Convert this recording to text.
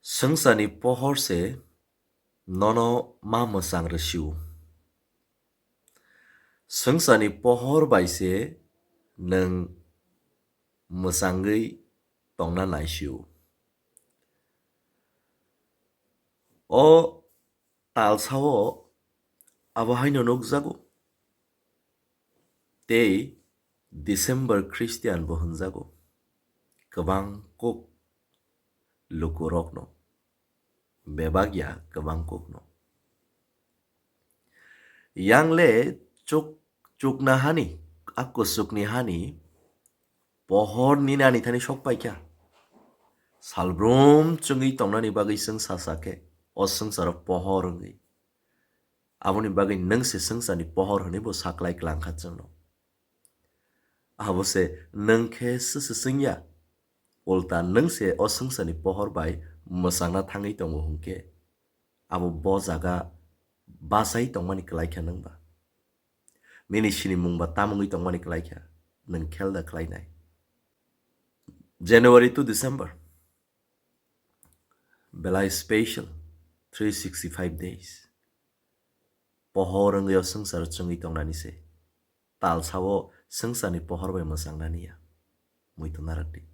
Sengsani pohor se nono ma mwchang resiu. Sengsani pohor bai se nwng mwchangwi tongna naisiu. O talsao abo haino nukjago. Tei December Christian bo hunjago. Kwbang kok lukurokno. Bebagya kwbang kokno. Yangle chukna hani akusukni hani pohor ninani thani sokpaikya. Salbrum chungwi tongnani bagwi chong sasake o sengsaro pohor wngwi. Aboni bagwi nwng se sengsani pohor hwnwi bo saklai klangkha chongno. Abo se nwng khe sengya ulta nwng se o sengsani pohor bai mwchangna thangwi tongo hwnkhe abo bo jaga bachai tongmani klaikha nwngba. Nini sini mungba tamungwi tongmani klaikha nwng khelda khlainai. January to December. Belai special 365 days. Pohor wngwi o sengsar chungwi tongnani se. Talsao sengsani pohor bai mwchangnani ya. Muitu narakdi.